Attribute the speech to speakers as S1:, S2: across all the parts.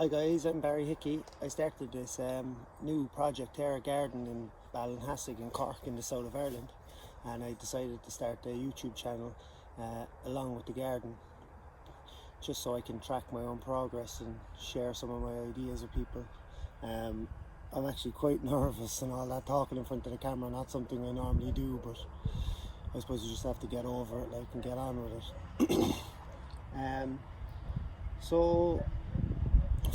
S1: Hi guys, I'm Barry Hickey. I started this new project here, a garden in Ballinhassig in Cork in the south of Ireland, and I decided to start a YouTube channel along with the garden, just so I can track my own progress and share some of my ideas with people. I'm actually quite nervous and all that, talking in front of the camera, not something I normally do, but I suppose you just have to get over it, and get on with it. So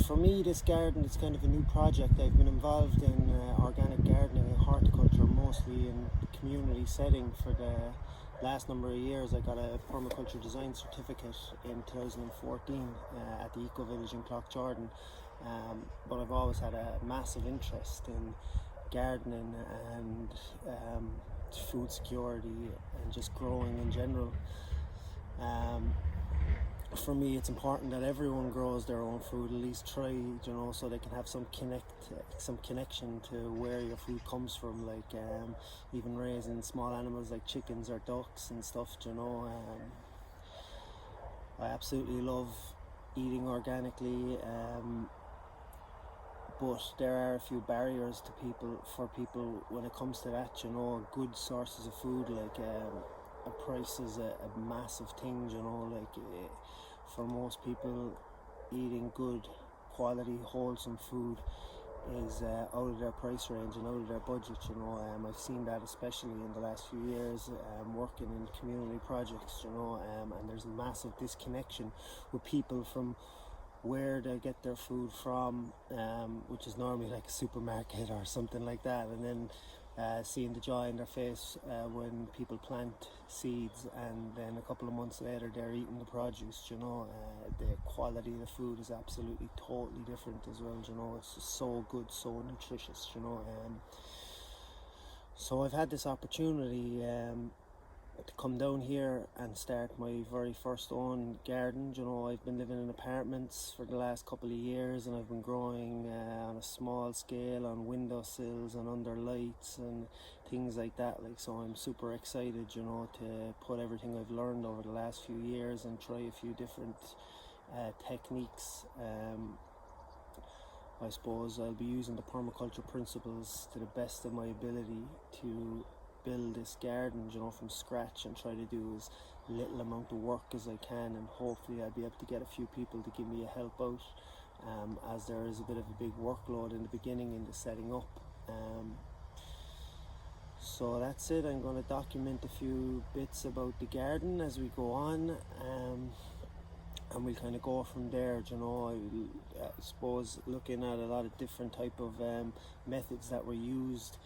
S1: for me, this garden is kind of a new project. I've been involved in organic gardening and horticulture, mostly in the community setting, for the last number of years. I got a permaculture design certificate in 2014 at the Eco Village in Cloughjordan, but I've always had a massive interest in gardening and food security and just growing in general. For me, it's important that everyone grows their own food, at least try, so they can have some connection to where your food comes from, even raising small animals like chickens or ducks and stuff. I absolutely love eating organically, but there are a few barriers to people when it comes to that. Good sources of food, a price is a massive thing. For most people, eating good quality wholesome food is out of their price range and out of their budget. I've seen that especially in the last few years, working in community projects, and there's a massive disconnection with people from where they get their food from, which is normally like a supermarket or something like that, and then seeing the joy in their face when people plant seeds and then a couple of months later they're eating the produce. The quality of the food is absolutely totally different as well. It's just so good, so nutritious. So I've had this opportunity to come down here and start my very first own garden. I've been living in apartments for the last couple of years, and I've been growing on a small scale on windowsills and under lights and things like that. So I'm super excited, to put everything I've learned over the last few years and try a few different techniques. I suppose I'll be using the permaculture principles to the best of my ability to build this garden, from scratch, and try to do as little amount of work as I can, and hopefully I'll be able to get a few people to give me a help out, as there is a bit of a big workload in the beginning in the setting up. So that's it. I'm going to document a few bits about the garden as we go on, and we'll kind of go from there. I suppose looking at a lot of different type of methods that were used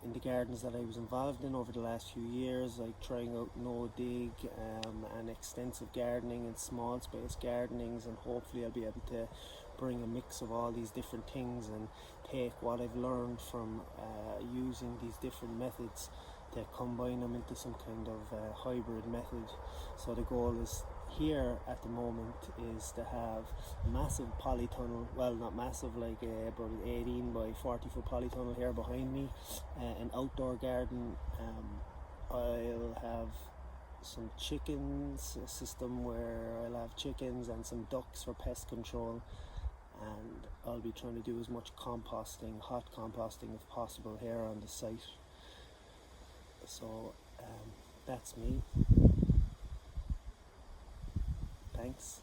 S1: in the gardens that I was involved in over the last few years, like trying out no-dig and extensive gardening and small space gardenings, and hopefully I'll be able to bring a mix of all these different things and take what I've learned from using these different methods to combine them into some kind of hybrid method. So the goal is here at the moment is to have a massive polytunnel, well, not massive, like about 18 by 40 foot polytunnel here behind me, an outdoor garden. I'll have some chickens, a system where I'll have chickens and some ducks for pest control, and I'll be trying to do as much composting, hot composting if possible, here on the site. So that's me. Thanks.